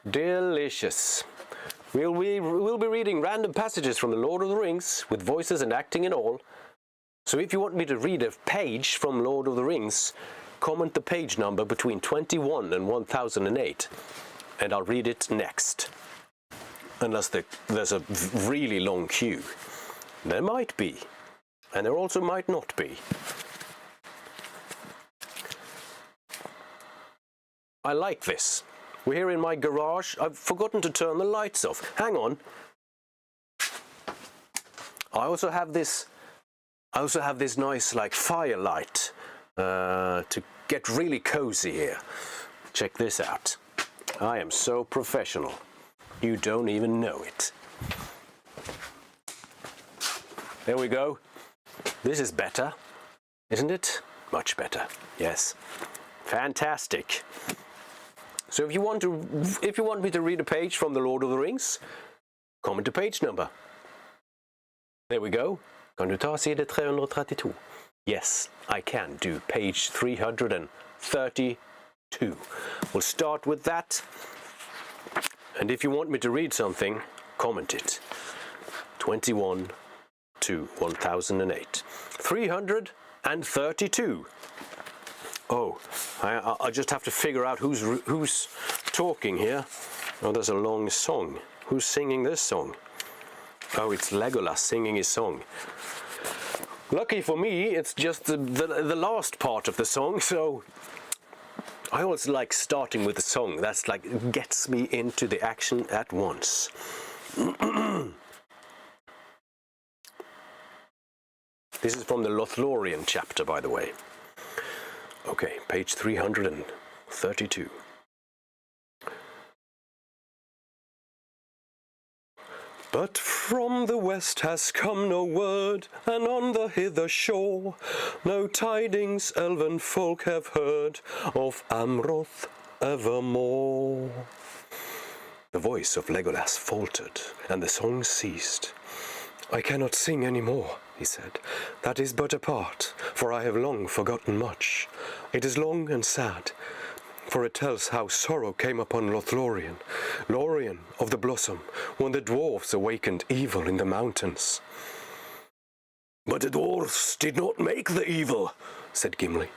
Delicious. We'll be reading random passages from The Lord of the Rings with voices and acting and all. So if you want me to read a page from Lord of the Rings, comment the page number between 21 and 1008, and I'll read it next. Unless there's a really long queue. There might be, and there also might not be. I like this. We're here in my garage. I've forgotten to turn the lights off. Hang on. I also have this nice like firelight to get really cozy here. Check this out. I am so professional. You don't even know it. There we go. This is better, isn't it? Much better. Yes. Fantastic. So if you want me to read a page from The Lord of the Rings, comment the page number. There we go. Kan du ta side 332? Yes, I can do page 332. We'll start with that. And if you want me to read something, comment it. 21 to 1008. 332. Oh, I just have to figure out who's talking here. Oh, there's a long song. Who's singing this song? Oh, it's Legolas singing his song. Lucky for me, it's just the last part of the song, so I always like starting with the song. That's like gets me into the action at once. This is from the Lothlorien chapter, by the way. Okay, page 332. But from the west has come no word, and on the hither shore no tidings elven folk have heard of Amroth evermore. The voice of Legolas faltered, and the song ceased. I cannot sing any more, he said. That is but a part, for I have long forgotten much. It is long and sad, for it tells how sorrow came upon Lothlorien, Lorien of the Blossom, when the dwarfs awakened evil in the mountains. But the dwarfs did not make the evil, said Gimli.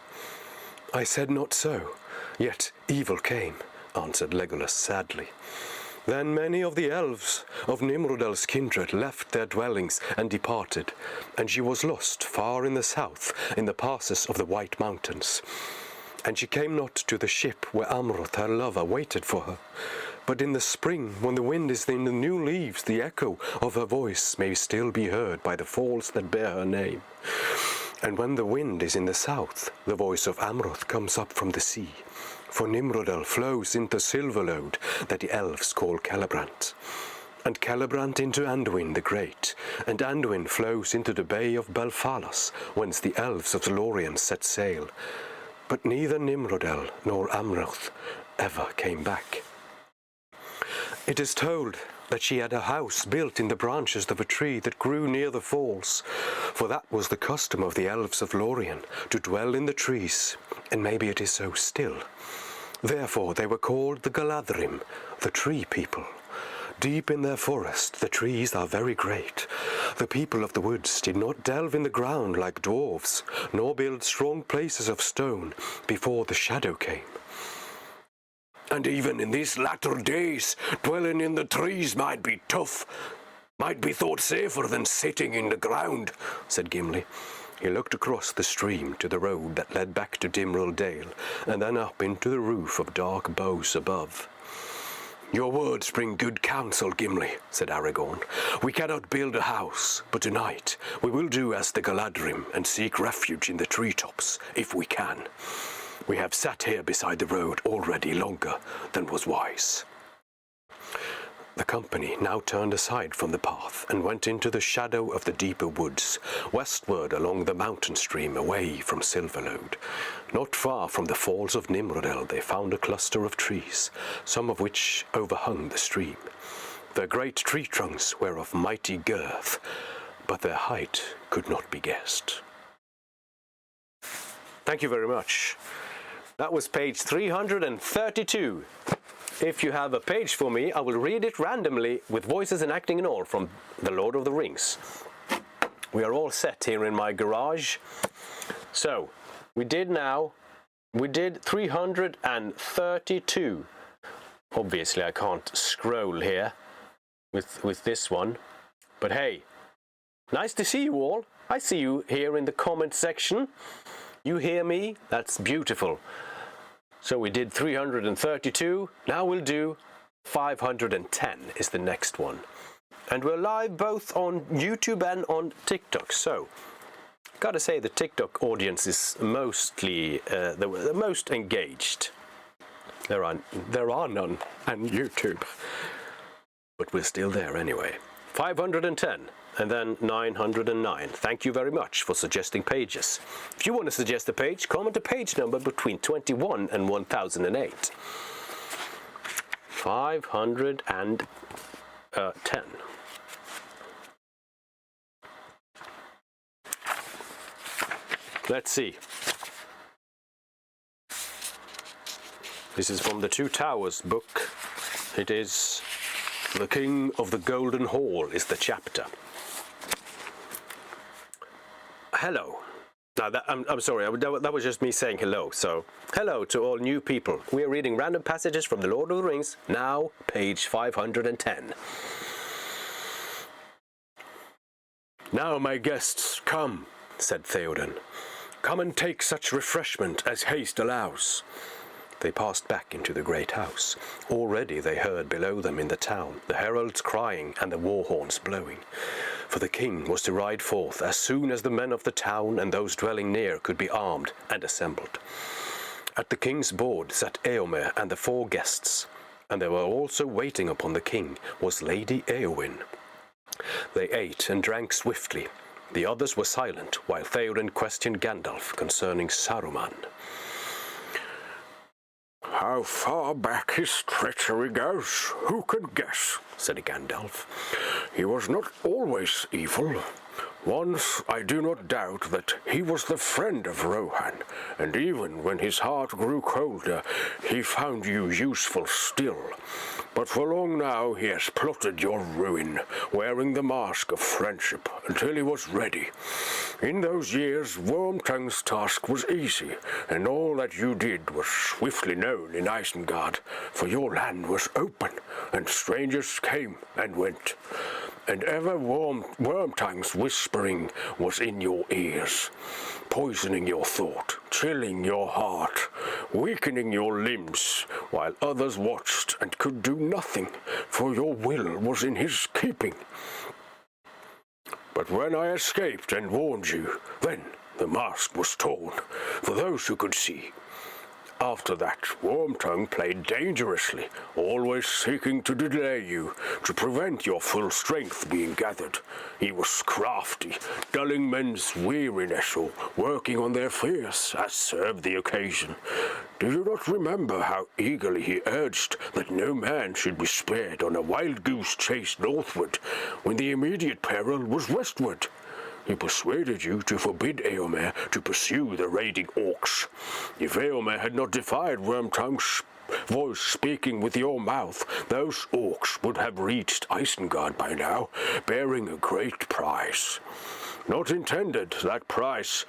I said not so, yet evil came, answered Legolas sadly. Then many of the elves of Nimrodal's kindred left their dwellings and departed, and she was lost far in the south, in the passes of the White Mountains. And she came not to the ship where Amroth her lover waited for her, but in the spring, when the wind is in the new leaves, the echo of her voice may still be heard by the falls that bear her name. And when the wind is in the south, the voice of Amroth comes up from the sea. For Nimrodal flows into Silverlode, that the elves call Celebrant, and Celebrant into Anduin the Great, and Anduin flows into the bay of Belfalas, whence the elves of the Lorien set sail. But neither Nimrodal nor Amroth ever came back. It is told that she had a house built in the branches of a tree that grew near the falls, for that was the custom of the elves of Lorien, to dwell in the trees, and maybe it is so still. Therefore they were called the Galadhrim, the tree people. Deep in their forest the trees are very great. The people of the woods did not delve in the ground like dwarves, nor build strong places of stone before the shadow came. And even in these latter days, dwelling in the trees might be tough, might be thought safer than sitting in the ground, said Gimli. He looked across the stream to the road that led back to Dimril Dale, and then up into the roof of dark boughs above. Your words bring good counsel, Gimli, said Aragorn. We cannot build a house, but tonight we will do as the Galadhrim and seek refuge in the treetops, if we can. We have sat here beside the road already longer than was wise. The company now turned aside from the path and went into the shadow of the deeper woods, westward along the mountain stream away from Silverlode. Not far from the falls of Nimrodel they found a cluster of trees, some of which overhung the stream. Their great tree trunks were of mighty girth, but their height could not be guessed. Thank you very much. That was page 332. if you have a page for me, I will read it randomly with voices and acting and all from The Lord of the Rings. We are all set here in my garage. So, we did 332. Obviously, I can't scroll here with this one. But hey, nice to see you all. I see you here in the comment section. You hear me? That's beautiful. So we did 332. Now we'll do 510 is the next one. And we're live both on YouTube and on TikTok. So, gotta say the TikTok audience is mostly the most engaged. There are none on YouTube, but we're still there anyway. 510 and then 909. Thank you very much for suggesting pages. If you want to suggest a page, comment a page number between 21 and 1008. 510. Let's see. This is from the Two Towers book. It is The King of the Golden Hall is the chapter. Hello. Now I'm sorry, that was just me saying hello. So, hello to all new people. We are reading random passages from The Lord of the Rings, now page 510. Now, my guests, come, said Theoden. Come and take such refreshment as haste allows. They passed back into the great house. Already they heard below them in the town the heralds crying and the war horns blowing. For the king was to ride forth as soon as the men of the town and those dwelling near could be armed and assembled. At the king's board sat Eomer and the 4 guests, and there were also waiting upon the king was Lady Eowyn. They ate and drank swiftly. The others were silent, while Theoden questioned Gandalf concerning Saruman. How far back his treachery goes, who can guess, said Gandalf. He was not always evil. Once I do not doubt that he was the friend of Rohan, and even when his heart grew colder, he found you useful still. But for long now he has plotted your ruin, wearing the mask of friendship, until he was ready. In those years, Wormtongue's task was easy, and all that you did was swiftly known in Isengard, for your land was open, and strangers came and went. And ever Wormtongue's whispering was in your ears, poisoning your thought, chilling your heart, weakening your limbs, while others watched and could do nothing, for your will was in his keeping. But when I escaped and warned you, then the mask was torn, for those who could see. After that, Wormtongue played dangerously, always seeking to delay you, to prevent your full strength being gathered. He was crafty, dulling men's weariness or working on their fears, as served the occasion. Do you not remember how eagerly he urged that no man should be spared on a wild goose chase northward, when the immediate peril was westward? He persuaded you to forbid Eomer to pursue the raiding orcs. If Eomer had not defied Wormtongue's voice speaking with your mouth, those orcs would have reached Isengard by now, bearing a great prize. Not indeed that prize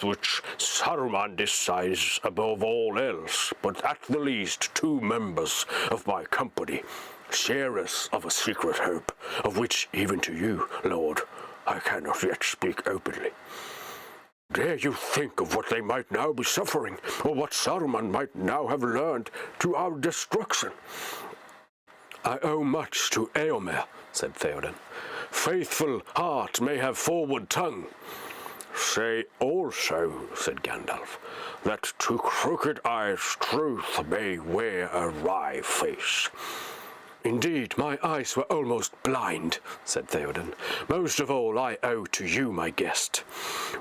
which Saruman decides above all else, but at the least 2 members of my company, sharers of a secret hope, of which even to you, Lord, I cannot yet speak openly. Dare you think of what they might now be suffering, or what Saruman might now have learned to our destruction? I owe much to Eomer, said Theoden. Faithful heart may have forward tongue. Say also, said Gandalf, that to crooked eyes truth may wear a wry face. Indeed, my eyes were almost blind, said Theoden. Most of all I owe to you, my guest.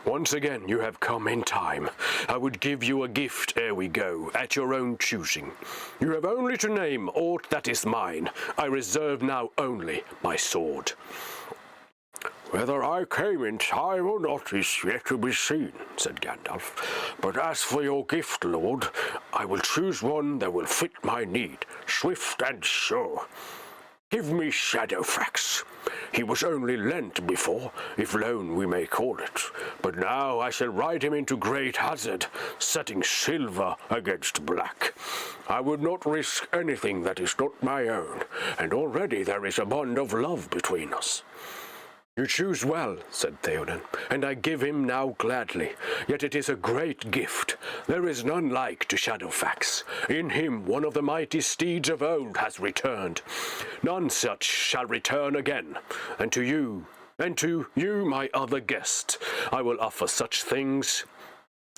Once again you have come in time. I would give you a gift ere we go, at your own choosing. You have only to name aught that is mine. I reserve now only my sword. "Whether I came in time or not is yet to be seen," said Gandalf. "But as for your gift, Lord, I will choose one that will fit my need, swift and sure. Give me Shadowfax. He was only lent before, if loan we may call it, but now I shall ride him into great hazard, setting silver against black. I would not risk anything that is not my own, and already there is a bond of love between us." "You choose well," said Theoden, "and I give him now gladly. Yet it is a great gift. There is none like to Shadowfax. In him one of the mighty steeds of old has returned. None such shall return again. And to you, my other guest, I will offer such things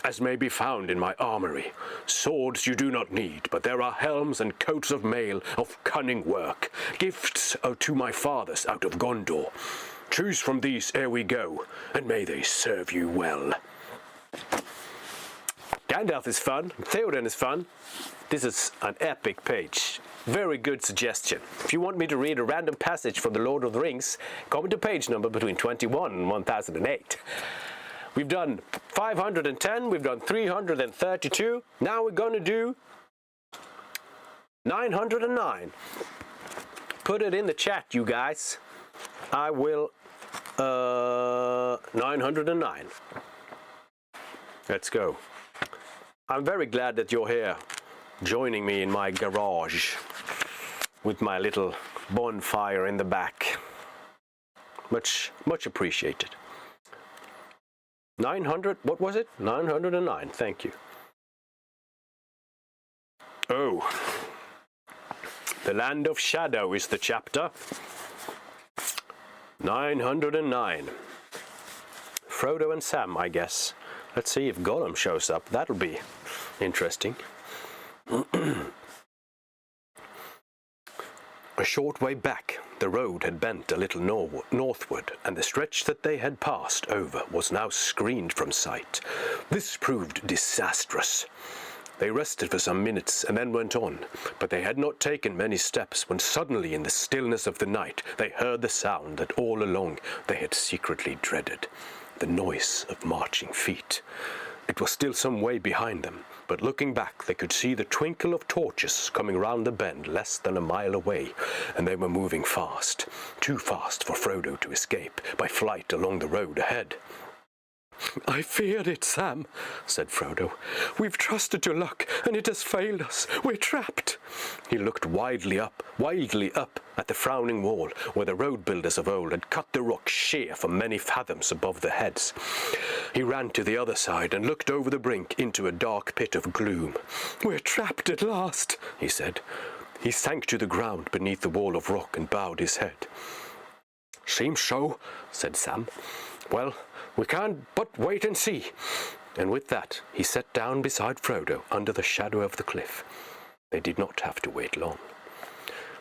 as may be found in my armory. Swords you do not need, but there are helms and coats of mail of cunning work, gifts to my fathers out of Gondor. Choose from these ere we go, and may they serve you well." Gandalf is fun, Theoden is fun. This is an epic page. Very good suggestion. If you want me to read a random passage from The Lord of the Rings, comment a page number between 21 and 1008. We've done 510, we've done 332. Now we're going to do 909. Put it in the chat, you guys. I will 909. Let's go. I'm very glad that you're here joining me in my garage with my little bonfire in the back. Much appreciated. 900, what was it? 909, thank you. Oh, The Land of Shadow is the chapter. 909. Frodo and Sam, I guess. Let's see if Gollum shows up. That'll be interesting. A short way back, the road had bent a little northward, and the stretch that they had passed over was now screened from sight. This proved disastrous. They rested for some minutes and then went on, but they had not taken many steps when suddenly in the stillness of the night they heard the sound that all along they had secretly dreaded, the noise of marching feet. It was still some way behind them, but looking back they could see the twinkle of torches coming round the bend less than a mile away, and they were moving fast, too fast for Frodo to escape by flight along the road ahead. "I feared it, Sam," said Frodo. "We've trusted to luck, and it has failed us. We're trapped." He looked wildly up at the frowning wall, where the road builders of old had cut the rock sheer for many fathoms above their heads. He ran to the other side and looked over the brink into a dark pit of gloom. "We're trapped at last," he said. He sank to the ground beneath the wall of rock and bowed his head. "Seems so," said Sam. "Well, we can't but wait and see." And with that, he sat down beside Frodo under the shadow of the cliff. They did not have to wait long.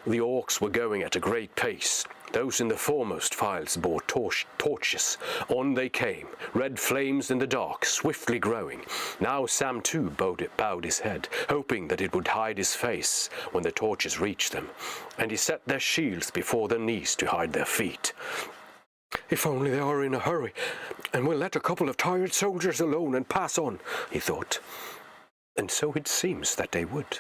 The orcs were going at a great pace. Those in the foremost files bore torches. On they came, red flames in the dark, swiftly growing. Now Sam too bowed his head, hoping that it would hide his face when the torches reached them, and he set their shields before their knees to hide their feet. "If only they are in a hurry, and will let a couple of tired soldiers alone and pass on," he thought. And so it seems that they would.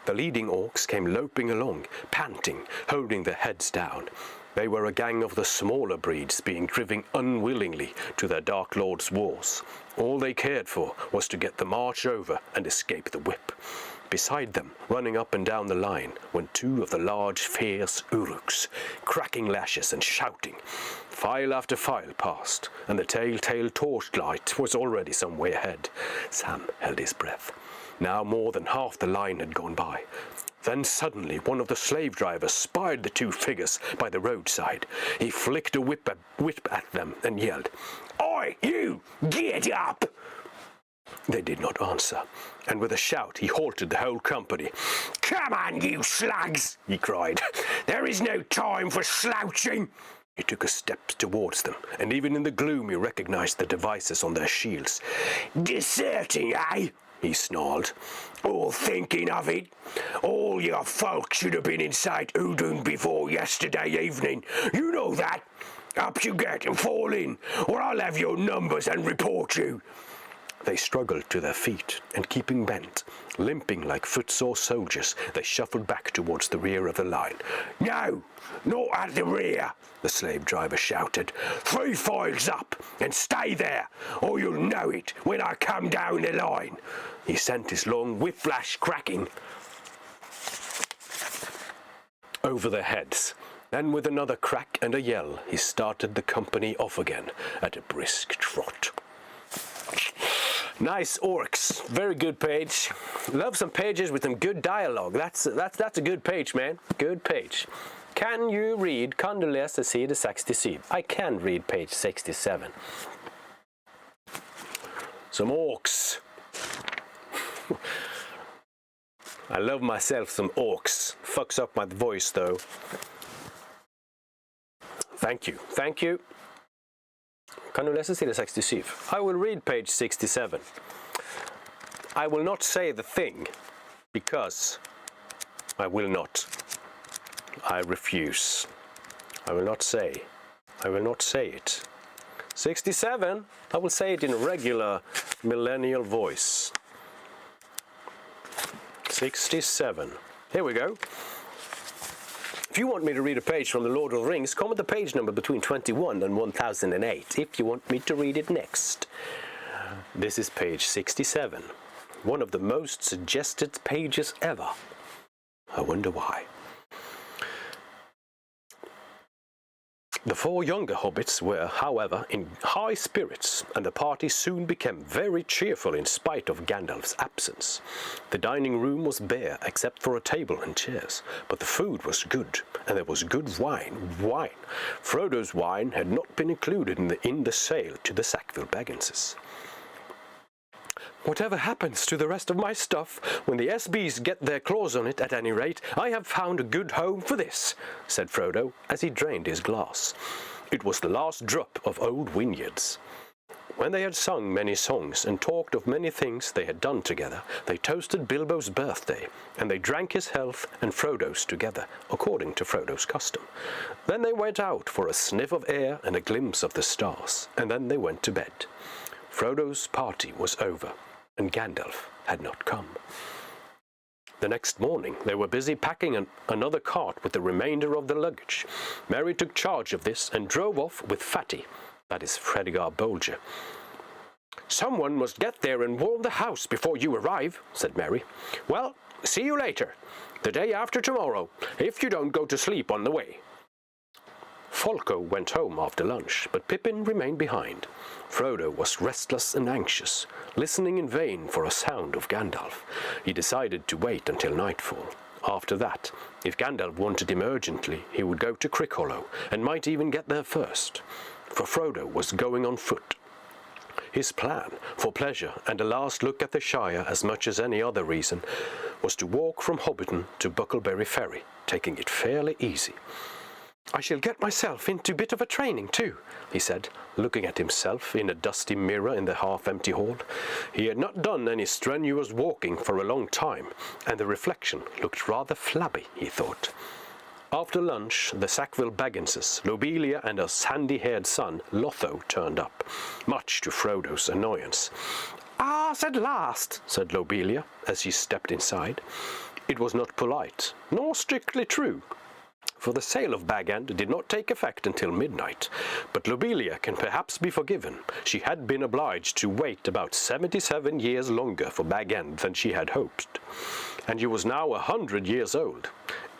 The leading orcs came loping along, panting, holding their heads down. They were a gang of the smaller breeds being driven unwillingly to their Dark Lord's wars. All they cared for was to get the march over and escape the whip. Beside them, running up and down the line, went two of the large, fierce Uruks, cracking lashes and shouting. File after file passed, and the telltale torchlight was already some way ahead. Sam held his breath. Now more than half the line had gone by. Then suddenly one of the slave drivers spied the two figures by the roadside. He flicked a whip at them and yelled, "Oi, you! Get up!" They did not answer, and with a shout he halted the whole company. "Come on, you slugs!" he cried. "There is no time for slouching!" He took a step towards them, and even in the gloom he recognized the devices on their shields. "Deserting, eh?" he snarled. "All thinking of it? All your folk should have been inside Udun before yesterday evening. You know that. Up you get and fall in, or I'll have your numbers and report you. They struggled to their feet, and keeping bent, limping like footsore soldiers, they shuffled back towards the rear of the line. No, not at the rear, the slave driver shouted. 3 files up, and stay there, or you'll know it when I come down the line. He sent his long whiplash cracking over their heads. Then with another crack and a yell, he started the company off again at a brisk trot. Nice orcs. Very good page. Love some pages with some good dialogue. That's a good page, man. Good page. Can you read Kan du läsa sida 67? I can read page 67. Some orcs. I love myself some orcs. Fucks up my voice though. Thank you. Thank you. Kan du läsa sida 67? I will read page 67. I will not say the thing, because I will not. I refuse. I will not say. I will not say it. 67, I will say it in a regular millennial voice. 67. Here we go. If you want me to read a page from The Lord of the Rings, comment the page number between 21 and 1008 if you want me to read it next. This is page 67, one of the most suggested pages ever. I wonder why. The 4 younger hobbits were, however, in high spirits, and the party soon became very cheerful in spite of Gandalf's absence. The dining room was bare, except for a table and chairs, but the food was good, and there was good wine. Frodo's wine had not been included in the sale to the Sackville Bagginses. Whatever happens to the rest of my stuff, when the SBs get their claws on it, at any rate, I have found a good home for this, said Frodo as he drained his glass. It was the last drop of old vineyards. When they had sung many songs and talked of many things they had done together, they toasted Bilbo's birthday, and they drank his health and Frodo's together, according to Frodo's custom. Then they went out for a sniff of air and a glimpse of the stars, and then they went to bed. Frodo's party was over, and Gandalf had not come. The next morning they were busy packing another cart with the remainder of the luggage. Mary took charge of this and drove off with Fatty, that is Fredegar Bolger. "Someone must get there and warm the house before you arrive," said Mary. "Well, see you later, the day after tomorrow, if you don't go to sleep on the way." Folko went home after lunch, but Pippin remained behind. Frodo was restless and anxious, listening in vain for a sound of Gandalf. He decided to wait until nightfall. After that, if Gandalf wanted him urgently, he would go to Crickhollow, and might even get there first. For Frodo was going on foot. His plan, for pleasure and a last look at the Shire as much as any other reason, was to walk from Hobbiton to Buckleberry Ferry, taking it fairly easy. "I shall get myself into a bit of a training too," he said, looking at himself in a dusty mirror in the half-empty hall. He had not done any strenuous walking for a long time, and the reflection looked rather flabby, he thought. After lunch, the Sackville Bagginses, Lobelia and her sandy-haired son, Lotho, turned up, much to Frodo's annoyance. "Ah, at last," said Lobelia, as she stepped inside. It was not polite, nor strictly true, for the sale of Bag End did not take effect until midnight, but Lobelia can perhaps be forgiven. She had been obliged to wait about 77 years longer for Bag End than she had hoped, and she was now 100 years old.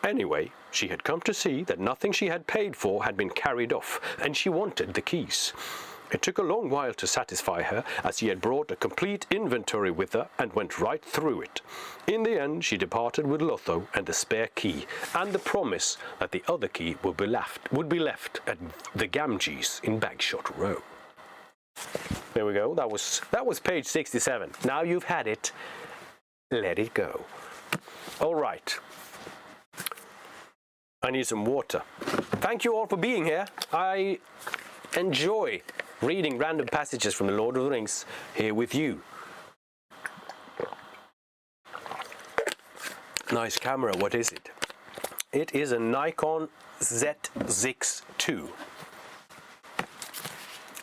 Anyway, she had come to see that nothing she had paid for had been carried off, and she wanted the keys. It took a long while to satisfy her, as she had brought a complete inventory with her and went right through it. In the end, she departed with Lotho and the spare key, and the promise that the other key would be left at the Gamgees in Bagshot Row. There we go. That was page 67. Now you've had it. Let it go. All right. I need some water. Thank you all for being here. I enjoy reading random passages from The Lord of the Rings here with you. Nice camera, what is it? It is a Nikon Z6 II.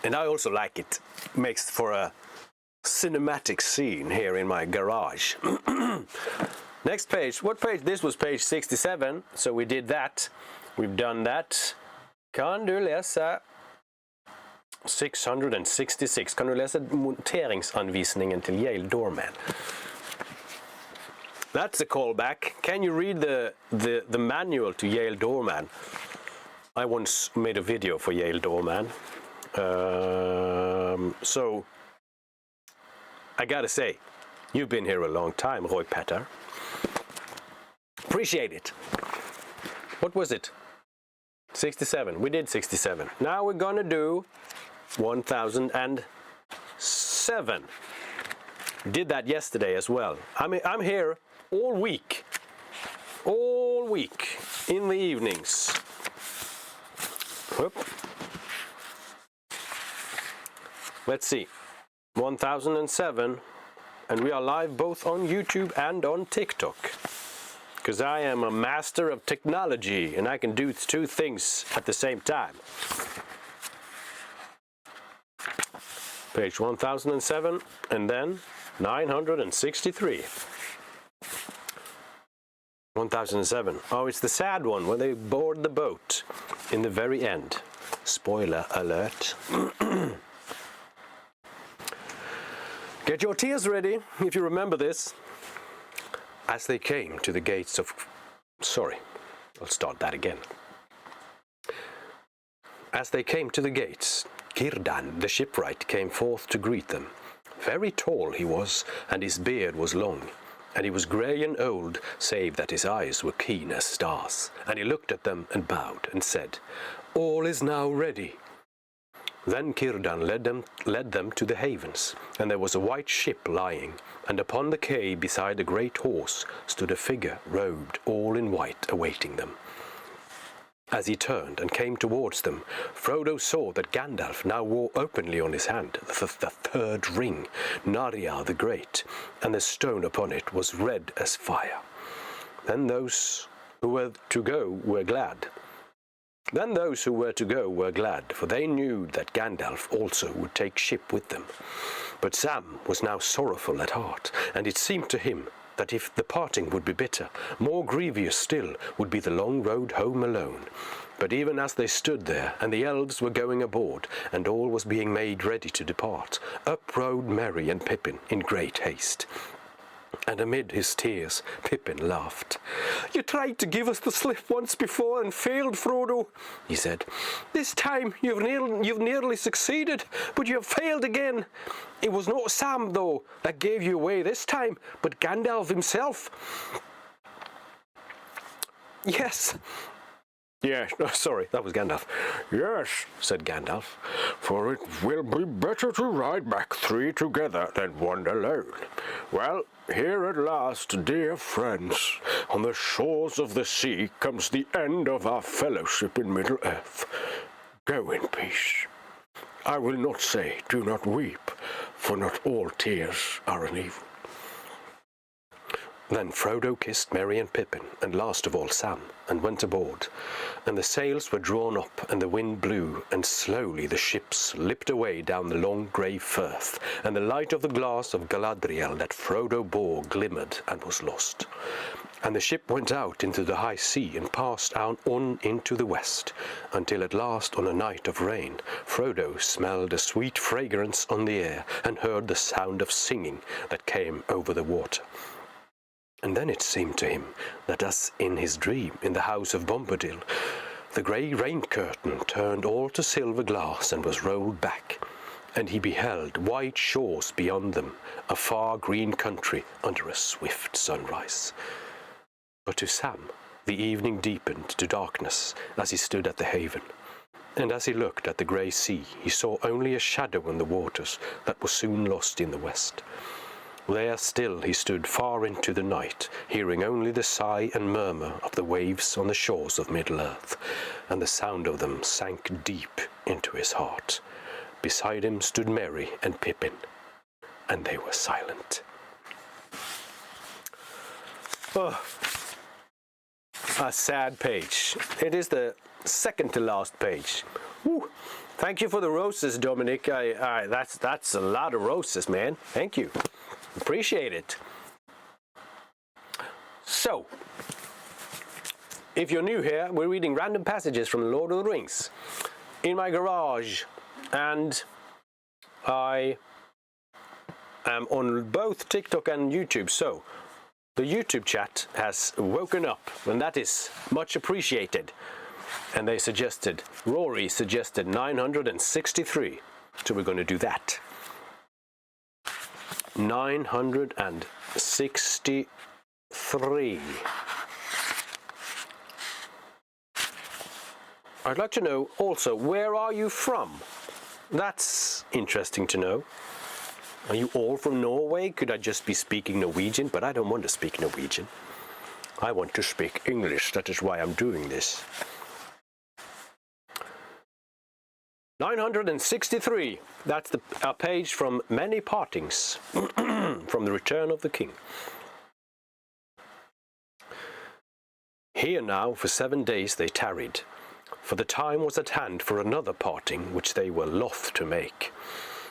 And I also like it. Makes for a cinematic scene here in my garage. Next page. What page? This was page 67. So we did that. We've done that. Kan du läsa 666? Kan du läsa monteringsanvisningen till Yale Doorman? That's a callback. Can you read the manual to Yale Doorman? I once made a video for Yale Doorman. So I gotta say, you've been here a long time, Roy Petter. Appreciate it. What was it? 67. We did 67. Now we're gonna do 1007. Did that yesterday as well. I'm here all week in the evenings. Whoop. Let's see. 1007, and we are live both on YouTube and on TikTok. Because I am a master of technology and I can do two things at the same time. Page 1007 and then 963. 1007. Oh, it's the sad one when they board the boat in the very end. Spoiler alert. Get your tears ready if you remember this. As they came to the gates of... Sorry, I'll start that again. As they came to the gates, Círdan the shipwright came forth to greet them. Very tall he was, and his beard was long, and he was grey and old, save that his eyes were keen as stars. And he looked at them and bowed and said, "All is now ready." Then Círdan led them to the havens, and there was a white ship lying, and upon the quay beside a great horse stood a figure robed all in white awaiting them. As he turned and came towards them, Frodo saw that Gandalf now wore openly on his hand the third ring, Narya the Great, and the stone upon it was red as fire. Then those who were to go were glad. For they knew that Gandalf also would take ship with them. But Sam was now sorrowful at heart, and it seemed to him that if the parting would be bitter, more grievous still would be the long road home alone. But even as they stood there, and the elves were going aboard, and all was being made ready to depart, up rode Merry and Pippin in great haste. And amid his tears, Pippin laughed. "You tried to give us the slip once before and failed, Frodo," he said. "This time you've nearly succeeded, but you have failed again. It was not Sam, though, that gave you away this time, but Gandalf himself." "Yes." "Yes, oh, sorry, that was Gandalf." "Yes," said Gandalf, "for it will be better to ride back three together than one alone. Well, here at last, dear friends, on the shores of the sea comes the end of our fellowship in Middle-earth. Go in peace. I will not say, do not weep, for not all tears are an evil." Then Frodo kissed Merry and Pippin, and last of all Sam, and went aboard. And the sails were drawn up, and the wind blew, and slowly the ship slipped away down the long grey firth, and the light of the glass of Galadriel that Frodo bore glimmered and was lost. And the ship went out into the high sea, and passed on into the west, until at last on a night of rain, Frodo smelled a sweet fragrance on the air, and heard the sound of singing that came over the water. And then it seemed to him that as in his dream in the house of Bombadil, the grey rain curtain turned all to silver glass and was rolled back, and he beheld white shores beyond them, a far green country under a swift sunrise. But to Sam the evening deepened to darkness as he stood at the haven, and as he looked at the grey sea he saw only a shadow on the waters that was soon lost in the west. There still he stood far into the night, hearing only the sigh and murmur of the waves on the shores of Middle-earth, and the sound of them sank deep into his heart. Beside him stood Merry and Pippin, and they were silent. Oh, a sad page. It is the second to last page Whew. Thank you for the roses, Dominic. That's a lot of roses, man. Thank you. Appreciate it. So, if you're new here, we're reading random passages from The Lord of the Rings in my garage, and I am on both TikTok and YouTube. So, the YouTube chat has woken up, and that is much appreciated. And Rory suggested 963. So we're going to do that. 963. I'd like to know also, where are you from? That's interesting to know. Are you all from Norway? Could I just be speaking Norwegian? But I don't want to speak Norwegian. I want to speak English. That is why I'm doing this. 963. That's a page from Many Partings, from The Return of the King. Here now for 7 days they tarried, for the time was at hand for another parting, which they were loth to make.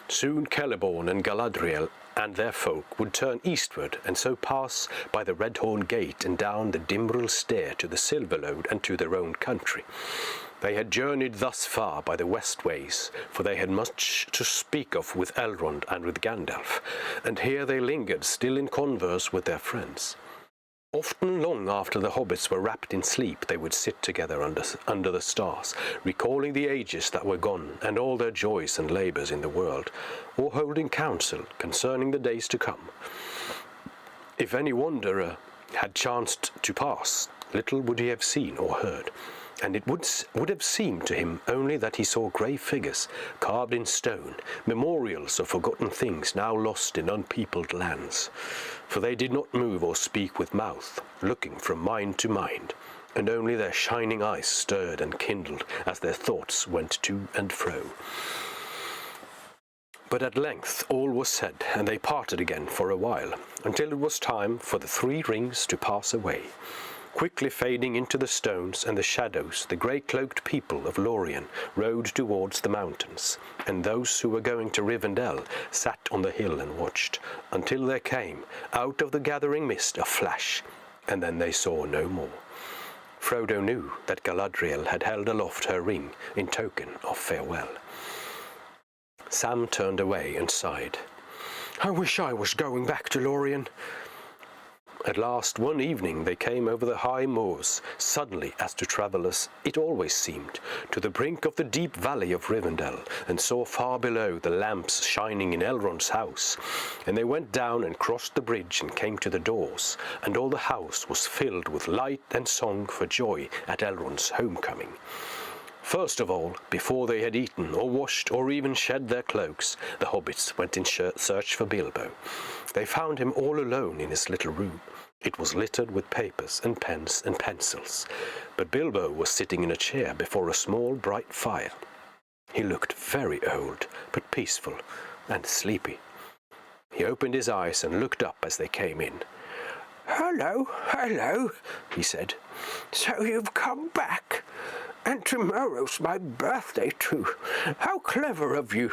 Soon Celeborn and Galadriel and their folk would turn eastward, and so pass by the Redhorn Gate and down the Dimbril Stair to the Silverlode and to their own country. They had journeyed thus far by the west ways, for they had much to speak of with Elrond and with Gandalf, and here they lingered still in converse with their friends. Often long after the hobbits were wrapped in sleep, they would sit together under the stars, recalling the ages that were gone and all their joys and labours in the world, or holding counsel concerning the days to come. If any wanderer had chanced to pass, little would he have seen or heard, and it would have seemed to him only that he saw grey figures carved in stone, memorials of forgotten things now lost in unpeopled lands. For they did not move or speak with mouth, looking from mind to mind, and only their shining eyes stirred and kindled as their thoughts went to and fro. But at length all was said, and they parted again for a while, until it was time for the 3 rings to pass away. Quickly fading into the stones and the shadows, the grey-cloaked people of Lorien rode towards the mountains, and those who were going to Rivendell sat on the hill and watched, until there came, out of the gathering mist, a flash, and then they saw no more. Frodo knew that Galadriel had held aloft her ring in token of farewell. Sam turned away and sighed. "I wish I was going back to Lorien." At last, one evening, they came over the high moors, suddenly, as to travellers it always seemed, to the brink of the deep valley of Rivendell, and saw far below the lamps shining in Elrond's house. And they went down and crossed the bridge and came to the doors, and all the house was filled with light and song for joy at Elrond's homecoming. First of all, before they had eaten or washed or even shed their cloaks, the hobbits went in search for Bilbo. They found him all alone in his little room. It was littered with papers and pens and pencils, but Bilbo was sitting in a chair before a small bright fire. He looked very old, but peaceful and sleepy. He opened his eyes and looked up as they came in. "Hello, hello," he said. "So you've come back? And tomorrow's my birthday too. How clever of you.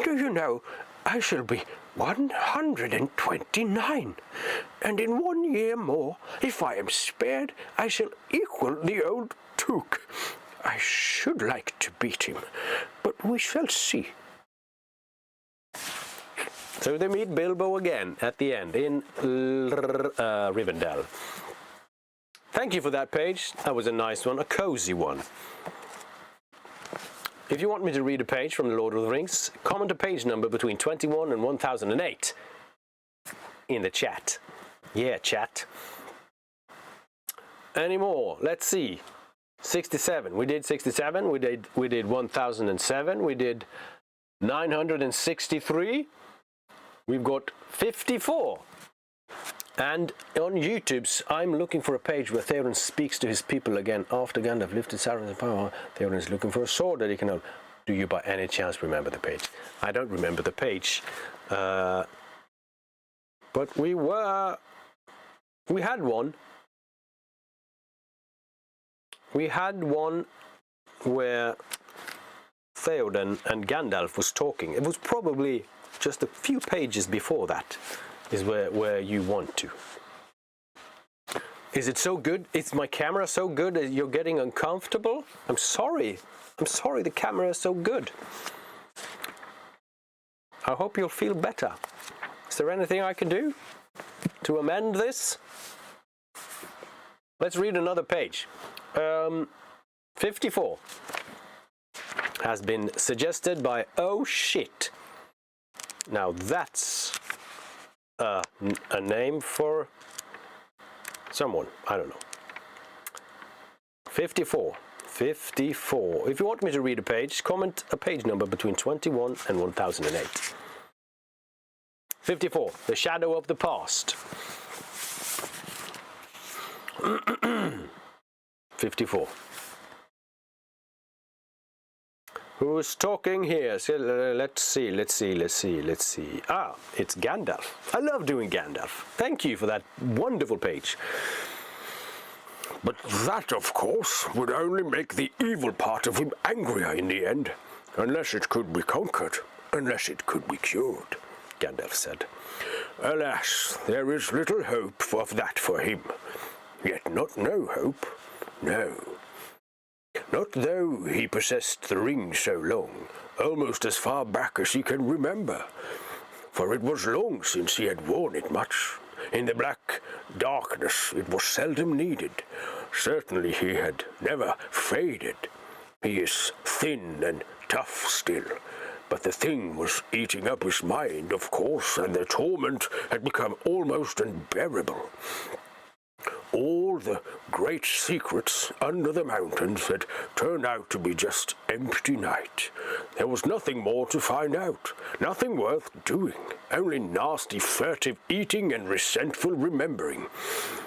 Do you know, I shall be 129, and in 1 year more, if I am spared, I shall equal the old Took. I should like to beat him, but we shall see." So they meet Bilbo again at the end in Rivendell. Thank you for that page. That was a nice one, a cozy one. If you want me to read a page from The Lord of the Rings, comment a page number between 21 and 1008 in the chat. Yeah, chat. Any more? Let's see. 67. We did 67. We did 1007. We did 963. We've got 54. And on YouTube's, I'm looking for a page where Theoden speaks to his people again after Gandalf lifted Sauron's power. Theoden is looking for a sword that he can hold. Do you by any chance remember the page? I don't remember the page. But we had one. We had one where Theoden and Gandalf was talking. It was probably just a few pages before that is where you want to. Is it so good? Is my camera so good that you're getting uncomfortable? I'm sorry. I'm sorry the camera is so good. I hope you'll feel better. Is there anything I can do to amend this? Let's read another page. 54 has been suggested by Oh Shit. Now that's a name for someone. I don't know. 54. 54. If you want me to read a page, comment a page number between 21 and 1008. 54. The Shadow of the Past. 54. Who's talking here? So, let's see. Ah, it's Gandalf. I love doing Gandalf. Thank you for that wonderful page. But that, of course, would only make the evil part of him angrier in the end, unless it could be conquered, unless it could be cured, Gandalf said. Alas, there is little hope of that for him. Yet not no hope, no. Not though he possessed the ring so long, almost as far back as he can remember, for it was long since he had worn it much. In the black darkness it was seldom needed. Certainly he had never faded. He is thin and tough still, but the thing was eating up his mind, of course, and the torment had become almost unbearable. All the great secrets under the mountains had turned out to be just empty night. There was nothing more to find out, nothing worth doing, only nasty furtive eating and resentful remembering.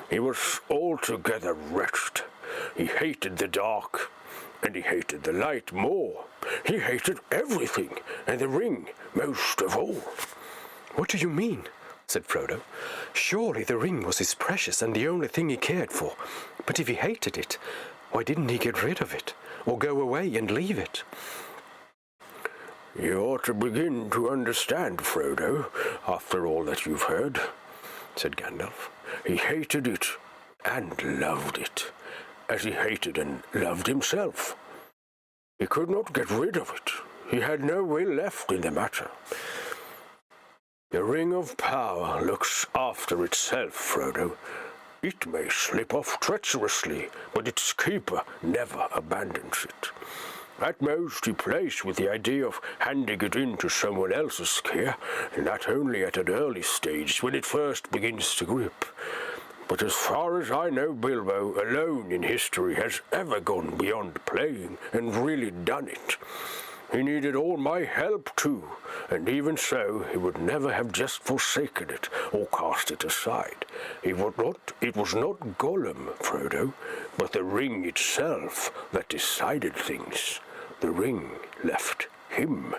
He was altogether wretched. He hated the dark, and he hated the light more. He hated everything, and the ring most of all. What do you mean? Said Frodo. Surely the ring was his precious and the only thing he cared for. But if he hated it, why didn't he get rid of it, or go away and leave it? You ought to begin to understand, Frodo, after all that you've heard, said Gandalf. He hated it and loved it, as he hated and loved himself. He could not get rid of it. He had no will left in the matter. The Ring of Power looks after itself, Frodo. It may slip off treacherously, but its keeper never abandons it. At most, he plays with the idea of handing it in to someone else's care, and that only at an early stage, when it first begins to grip. But as far as I know, Bilbo alone in history has ever gone beyond playing and really done it. He needed all my help too, and even so, he would never have just forsaken it or cast it aside. It was not Gollum, Frodo, but the ring itself that decided things. The ring left him.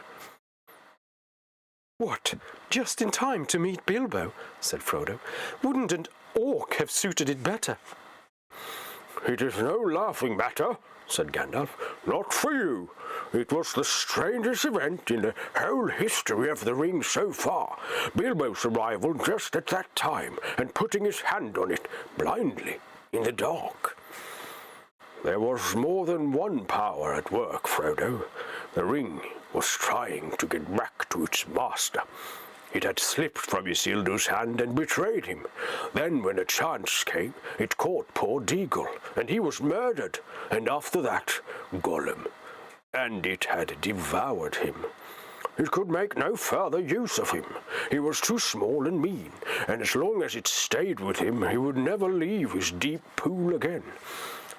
What? Just in time to meet Bilbo, said Frodo. Wouldn't an orc have suited it better? It is no laughing matter, said Gandalf. Not for you. It was the strangest event in the whole history of the ring so far. Bilbo's arrival just at that time, and putting his hand on it blindly in the dark. There was more than one power at work, Frodo. The ring was trying to get back to its master. It had slipped from Isildur's hand and betrayed him. Then, when a chance came, it caught poor Deagle, and he was murdered, and after that, Gollum. And it had devoured him. It could make no further use of him. He was too small and mean, and as long as it stayed with him, he would never leave his deep pool again.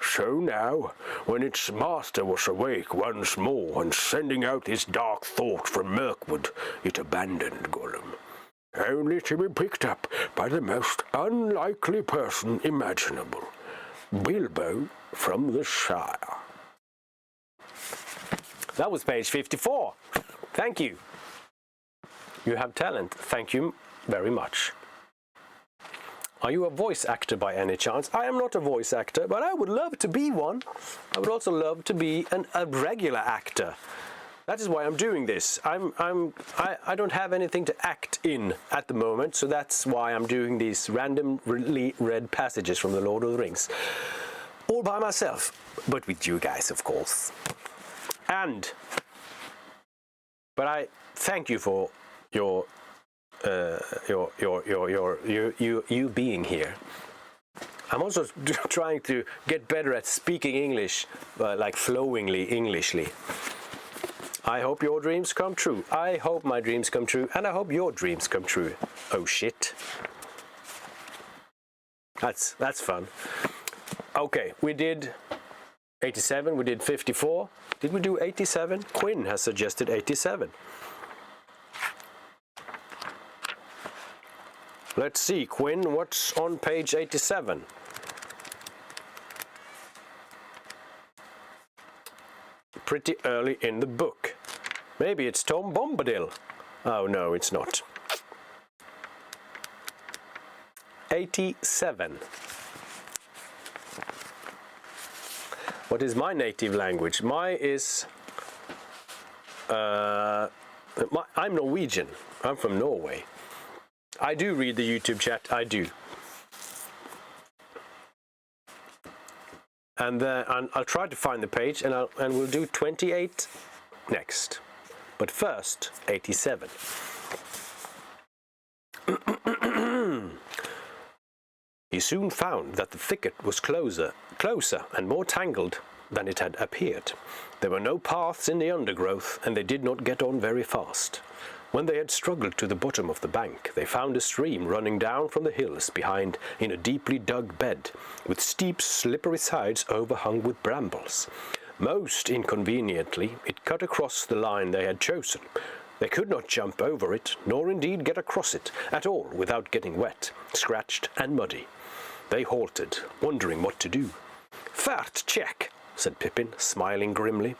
So now, when its master was awake once more and sending out his dark thought from Mirkwood, it abandoned Gollum, only to be picked up by the most unlikely person imaginable, Bilbo from the Shire. That was page 54. Thank you. You have talent. Thank you very much. Are you a voice actor by any chance? I am not a voice actor, but I would love to be one. I would also love to be a regular actor. That is why I'm doing this. I don't have anything to act in at the moment, so that's why I'm doing these randomly read passages from the Lord of the Rings. All by myself, but with you guys, of course. But I thank you for your being here. I'm also trying to get better at speaking English, like flowingly Englishly. I hope your dreams come true. I hope my dreams come true, and I hope your dreams come true. Oh shit. That's fun. Okay, we did 87, we did 54. Did we do 87? Quinn has suggested 87. Let's see, Quinn, what's on page 87? Pretty early in the book. Maybe it's Tom Bombadil. Oh no, it's not. 87. What is my native language? I'm Norwegian. I'm from Norway. I do read the YouTube chat, I do. And I'll try to find the page, and we'll do 28 next. But first, 87. He soon found that the thicket was closer and more tangled than it had appeared. There were no paths in the undergrowth, and they did not get on very fast. When they had struggled to the bottom of the bank, they found a stream running down from the hills behind in a deeply dug bed, with steep, slippery sides overhung with brambles. Most inconveniently, it cut across the line they had chosen. They could not jump over it, nor indeed get across it at all without getting wet, scratched and muddy. They halted, wondering what to do. "Fart check," said Pippin, smiling grimly.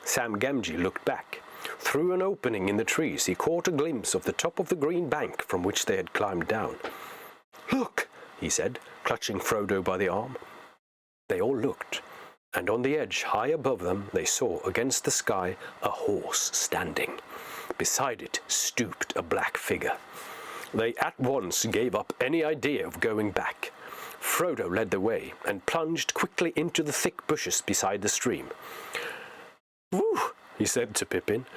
Sam Gamgee looked back. Through an opening in the trees he caught a glimpse of the top of the green bank from which they had climbed down. "Look," he said, clutching Frodo by the arm. They all looked, and on the edge high above them they saw against the sky a horse standing. Beside it stooped a black figure. They at once gave up any idea of going back. Frodo led the way and plunged quickly into the thick bushes beside the stream. "Whew!" he said to Pippin.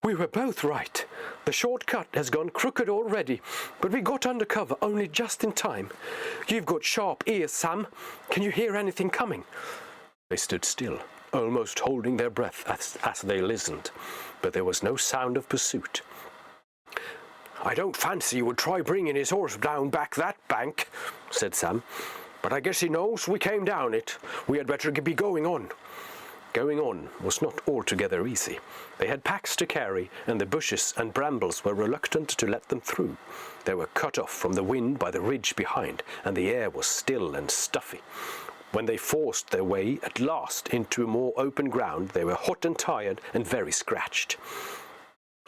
"We were both right. The shortcut has gone crooked already, but we got under cover only just in time. You've got sharp ears, Sam. Can you hear anything coming?" They stood still, almost holding their breath as they listened, but there was no sound of pursuit. "I don't fancy he would try bringing his horse down back that bank," said Sam, "but I guess he knows we came down it. We had better be going on." Going on was not altogether easy. They had packs to carry, and the bushes and brambles were reluctant to let them through. They were cut off from the wind by the ridge behind, and the air was still and stuffy. When they forced their way at last into more open ground, they were hot and tired and very scratched.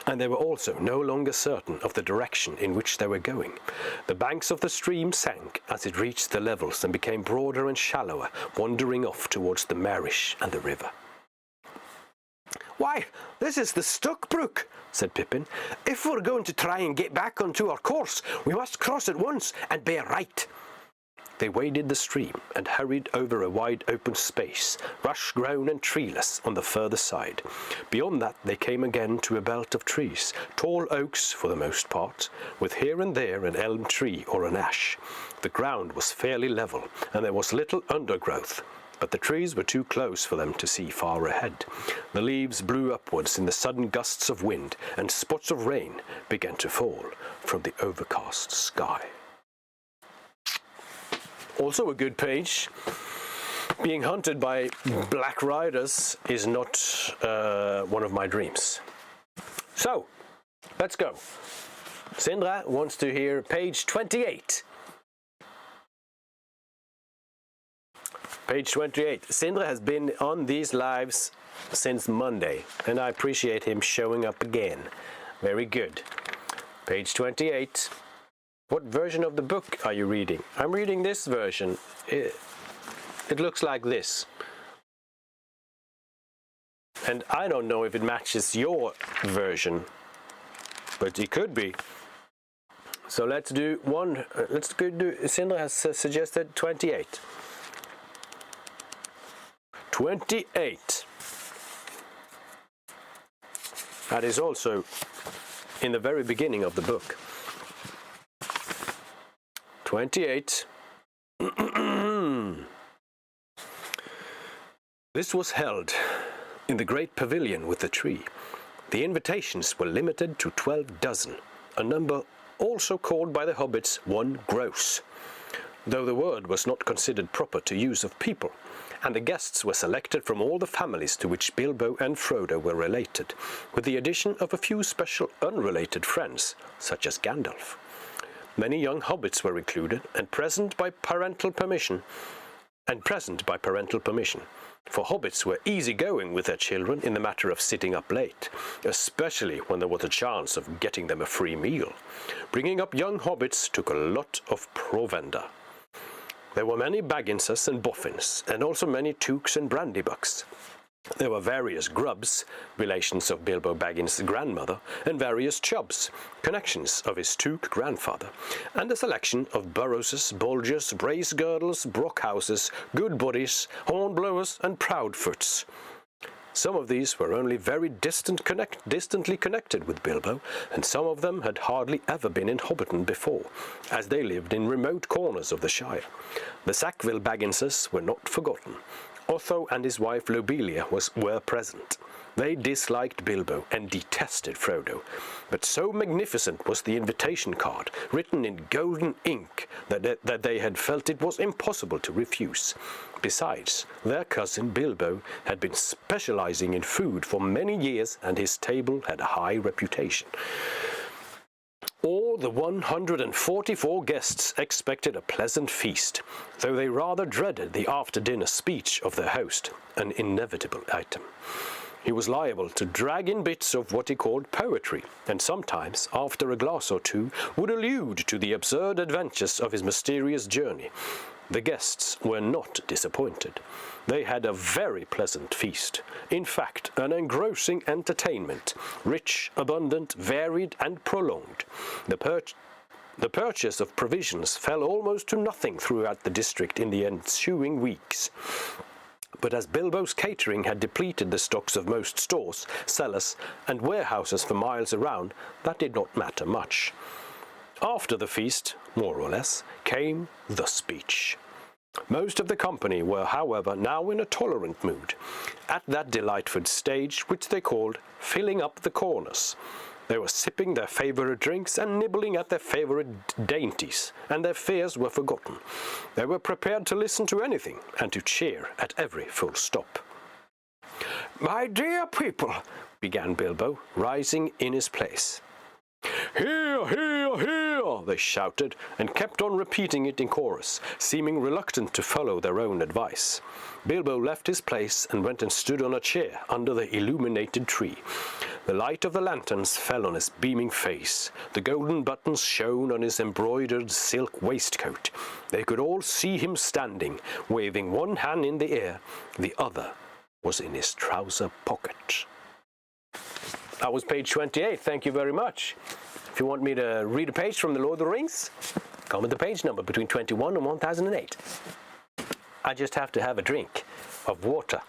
And they were also no longer certain of the direction in which they were going. The banks of the stream sank as it reached the levels and became broader and shallower, wandering off towards the Marish and the river. "Why, this is the Stuck Brook," said Pippin. "If we're going to try and get back onto our course, we must cross at once and bear right." They waded the stream and hurried over a wide open space, rush-grown and treeless on the further side. Beyond that they came again to a belt of trees, tall oaks for the most part, with here and there an elm tree or an ash. The ground was fairly level, and there was little undergrowth, but the trees were too close for them to see far ahead. The leaves blew upwards in the sudden gusts of wind, and spots of rain began to fall from the overcast sky. Also a good page. Being hunted by black riders is not one of my dreams. So, let's go. Sindre wants to hear page 28. Page 28. Sindre has been on these lives since Monday, and I appreciate him showing up again. Very good. Page 28. What version of the book are you reading? I'm reading this version. It looks like this. And I don't know if it matches your version, but it could be. So let's do one. Let's go do. Sindre has suggested 28. 28. That is also in the very beginning of the book. 28. This was held in the great pavilion with the tree. The invitations were limited to 12 dozen, a number also called by the hobbits one gross, though the word was not considered proper to use of people, and the guests were selected from all the families to which Bilbo and Frodo were related, with the addition of a few special unrelated friends, such as Gandalf. Many young hobbits were included, and present by parental permission, for hobbits were easy-going with their children in the matter of sitting up late, especially when there was a chance of getting them a free meal. Bringing up young hobbits took a lot of provender. There were many Bagginses and Boffins, and also many Tooks and Brandybucks. There were various Grubbs, relations of Bilbo Baggins' grandmother, and various Chubbs, connections of his Took grandfather, and a selection of Burrowses, Bolgers, Bracegirdles, Brockhouses, Goodbodies, Hornblowers, and Proudfoots. Some of these were only very distantly connected with Bilbo, and some of them had hardly ever been in Hobbiton before, as they lived in remote corners of the Shire. The Sackville Bagginses were not forgotten. Otho and his wife Lobelia were present. They disliked Bilbo and detested Frodo, but so magnificent was the invitation card, written in golden ink, that they had felt it was impossible to refuse. Besides, their cousin Bilbo had been specializing in food for many years, and his table had a high reputation. All the 144 guests expected a pleasant feast, though they rather dreaded the after-dinner speech of their host, an inevitable item. He was liable to drag in bits of what he called poetry, and sometimes, after a glass or two, would allude to the absurd adventures of his mysterious journey. The guests were not disappointed. They had a very pleasant feast. In fact, an engrossing entertainment, rich, abundant, varied, and prolonged. The purchase of provisions fell almost to nothing throughout the district in the ensuing weeks. But as Bilbo's catering had depleted the stocks of most stores, cellars, and warehouses for miles around, that did not matter much. After the feast, more or less, came the speech. Most of the company were, however, now in a tolerant mood, at that delightful stage which they called filling up the corners. They were sipping their favorite drinks and nibbling at their favorite dainties, and their fears were forgotten. They were prepared to listen to anything and to cheer at every full stop. "My dear people," began Bilbo, rising in his place. "Hear, hear, hear!" they shouted, and kept on repeating it in chorus, seeming reluctant to follow their own advice. Bilbo left his place and went and stood on a chair under the illuminated tree. The light of the lanterns fell on his beaming face. The golden buttons shone on his embroidered silk waistcoat. They could all see him standing, waving one hand in the air. The other was in his trouser pocket. That was page 28. Thank you very much. If you want me to read a page from The Lord of the Rings, comment the page number between 21 and 1008. I just have to have a drink of water.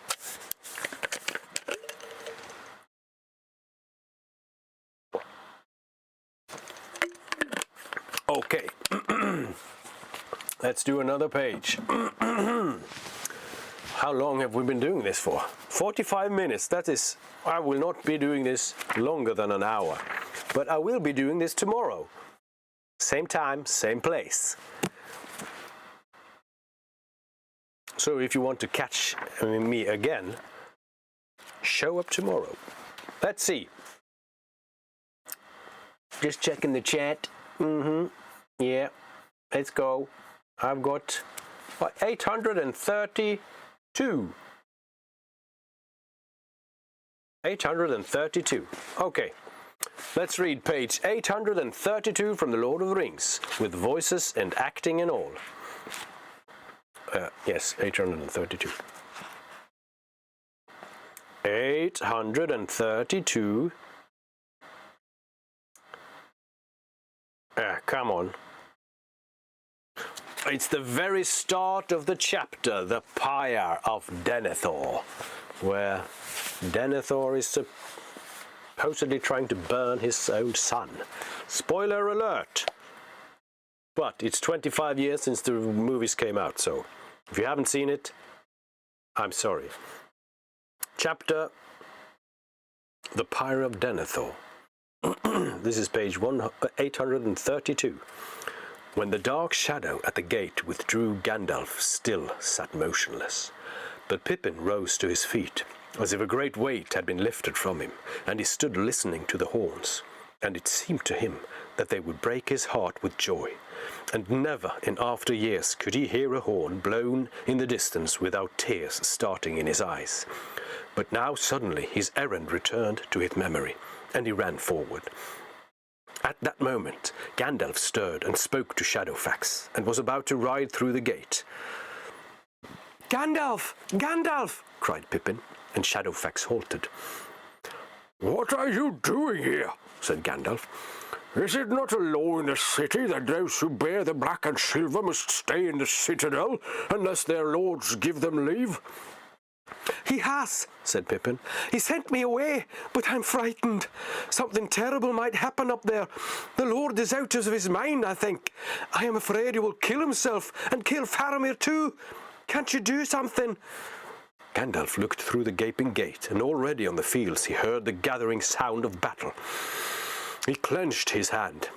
Okay. Let's do another page. How long have we been doing this for? 45 minutes. That is, I will not be doing this longer than an hour. But I will be doing this tomorrow. Same time, same place. So if you want to catch me again, show up tomorrow. Let's see. Just checking the chat. Yeah, let's go. I've got 832. 832. Okay. Let's read page 832 from The Lord of the Rings, with voices and acting and all. Yes, 832. 832. 832. Come on. It's the very start of the chapter, the pyre of Denethor, where Denethor is supposedly trying to burn his own son. Spoiler alert! But it's 25 years since the movies came out, so if you haven't seen it, I'm sorry. Chapter The Pyre of Denethor. This is page 832. When the dark shadow at the gate withdrew, Gandalf still sat motionless. But Pippin rose to his feet, as if a great weight had been lifted from him, and he stood listening to the horns, and it seemed to him that they would break his heart with joy. And never in after years could he hear a horn blown in the distance without tears starting in his eyes. But now suddenly his errand returned to his memory, and he ran forward. At that moment, Gandalf stirred and spoke to Shadowfax, and was about to ride through the gate. "Gandalf! Gandalf!" cried Pippin, and Shadowfax halted. "What are you doing here?" said Gandalf. "Is it not a law in the city that those who bear the black and silver must stay in the citadel unless their lords give them leave?" "He has," said Pippin. "He sent me away, but I'm frightened. Something terrible might happen up there. The Lord is out of his mind, I think. I am afraid he will kill himself and kill Faramir too. Can't you do something?" Gandalf looked through the gaping gate, and already on the fields he heard the gathering sound of battle. He clenched his hand.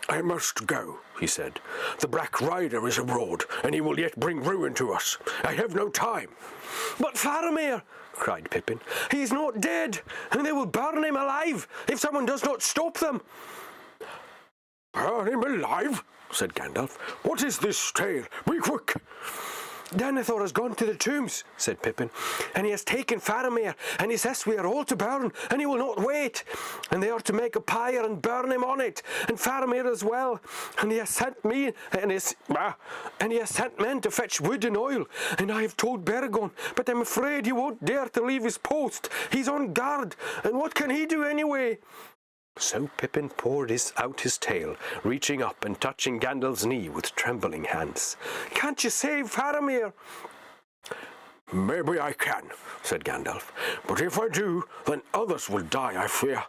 "I must go," he said. "The Black Rider is abroad, and he will yet bring ruin to us. I have no time." "But Faramir!" cried Pippin. "He is not dead, and they will burn him alive if someone does not stop them." "Burn him alive?" said Gandalf. "What is this tale? Be quick!" "Denethor has gone to the tombs," said Pippin, "and he has taken Faramir, and he says we are all to burn, and he will not wait. And they are to make a pyre and burn him on it, and Faramir as well. And he has sent me, and he has sent men to fetch wood and oil. And I have told Beregond, but I'm afraid he won't dare to leave his post. He's on guard, and what can he do anyway?" So Pippin poured out his tale, reaching up and touching Gandalf's knee with trembling hands. "Can't you save Faramir?" "Maybe I can," said Gandalf. "But if I do, then others will die, I fear.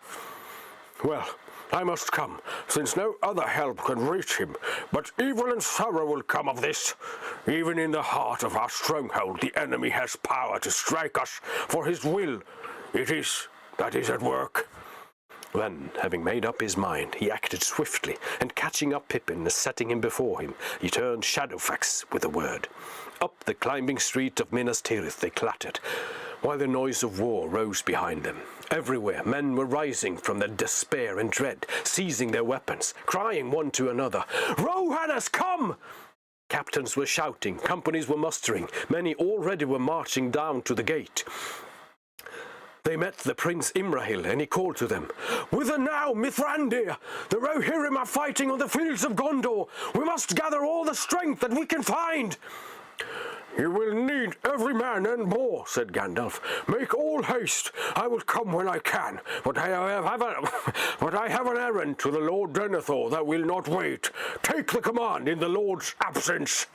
Well, I must come, since no other help can reach him. But evil and sorrow will come of this. Even in the heart of our stronghold, the enemy has power to strike us, for his will it is that is at work." Then, having made up his mind, he acted swiftly, and catching up Pippin and setting him before him, he turned Shadowfax with a word. Up the climbing street of Minas Tirith they clattered, while the noise of war rose behind them. Everywhere men were rising from their despair and dread, seizing their weapons, crying one to another, "Rohan has come!" Captains were shouting, companies were mustering, many already were marching down to the gate. They met the Prince Imrahil, and he called to them, "Whither now, Mithrandir? The Rohirrim are fighting on the fields of Gondor. We must gather all the strength that we can find." "You will need every man and more," said Gandalf. "Make all haste. I will come when I can, but I have an errand to the Lord Denethor that will not wait. Take the command in the Lord's absence."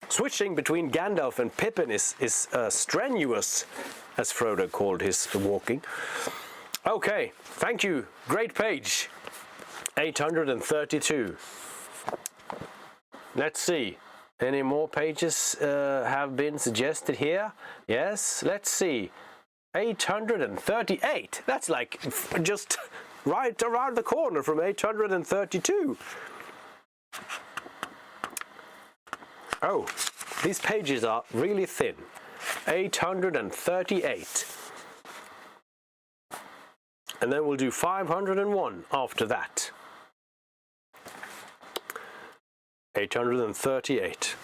Switching between Gandalf and Pippin is strenuous, as Frodo called his walking. Okay, thank you. Great page. 832. Let's see. Any more pages have been suggested here? Yes, let's see. 838. That's like just right around the corner from 832. Oh, these pages are really thin. 838. And then we'll do 501 after that. 838.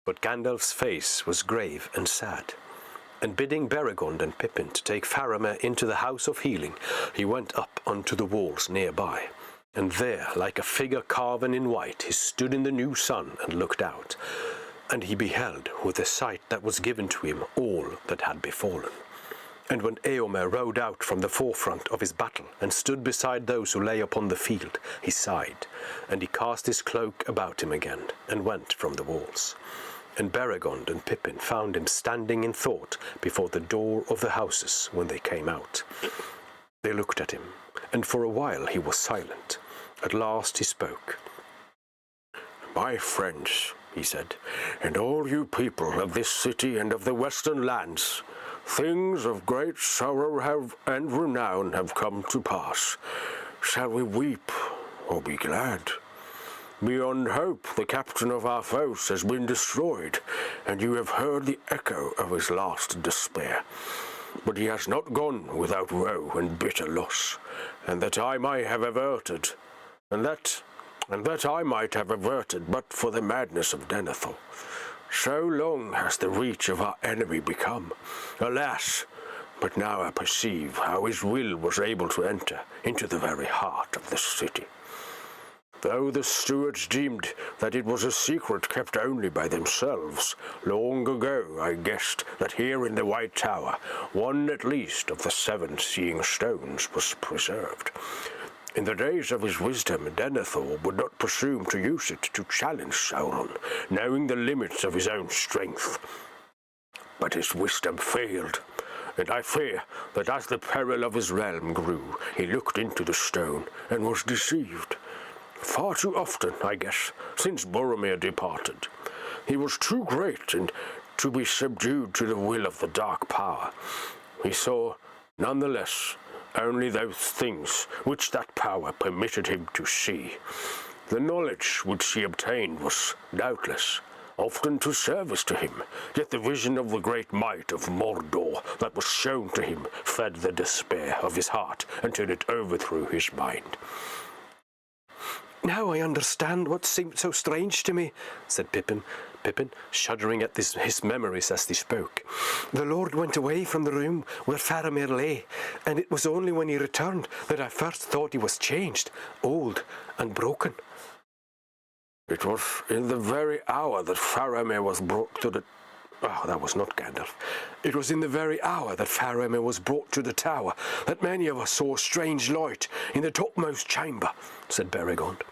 But Gandalf's face was grave and sad. And bidding Beregond and Pippin to take Faramir into the House of Healing, he went up onto the walls nearby. And there, like a figure carven in white, he stood in the new sun and looked out. And he beheld with the sight that was given to him all that had befallen. And when Eomer rode out from the forefront of his battle and stood beside those who lay upon the field, he sighed, and he cast his cloak about him again, and went from the walls. And Beregond and Pippin found him standing in thought before the door of the houses when they came out. They looked at him, and for a while he was silent. At last he spoke. "My friends," he said, "and all you people of this city and of the western lands, things of great sorrow and renown have come to pass. Shall we weep or be glad? Beyond hope, the captain of our foes has been destroyed, and you have heard the echo of his last despair. But he has not gone without woe and bitter loss, and that I might have averted, and that I might have averted but for the madness of Denethor. So long has the reach of our enemy become. Alas, but now I perceive how his will was able to enter into the very heart of the city. Though the stewards deemed that it was a secret kept only by themselves, long ago I guessed that here in the White Tower, one at least of the 7 seeing stones was preserved. In the days of his wisdom, Denethor would not presume to use it to challenge Sauron, knowing the limits of his own strength. But his wisdom failed, and I fear that as the peril of his realm grew, he looked into the stone and was deceived. Far too often, I guess, since Boromir departed. He was too great and to be subdued to the will of the Dark Power. He saw, nonetheless, only those things which that power permitted him to see. The knowledge which he obtained was, doubtless, often to service to him, yet the vision of the great might of Mordor that was shown to him fed the despair of his heart until it overthrew his mind. "Now I understand what seemed so strange to me," said Pippin, shuddering at his memories as he spoke. "The Lord went away from the room where Faramir lay, and it was only when he returned that I first thought he was changed, old and broken." It was in the very hour that Faramir was brought to the... Oh, that was not Gandalf. "It was in the very hour that Faramir was brought to the tower that many of us saw a strange light in the topmost chamber," said Beregond.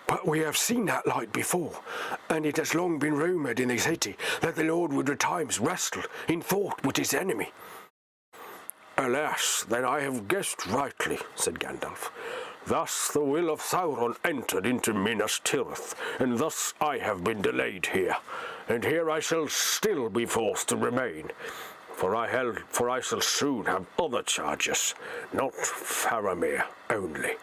"But we have seen that light before, and it has long been rumoured in the city that the Lord would at times wrestle in thought with his enemy." "Alas, then I have guessed rightly," said Gandalf. "Thus the will of Sauron entered into Minas Tirith, and thus I have been delayed here, and here I shall still be forced to remain, for I shall soon have other charges, not Faramir only."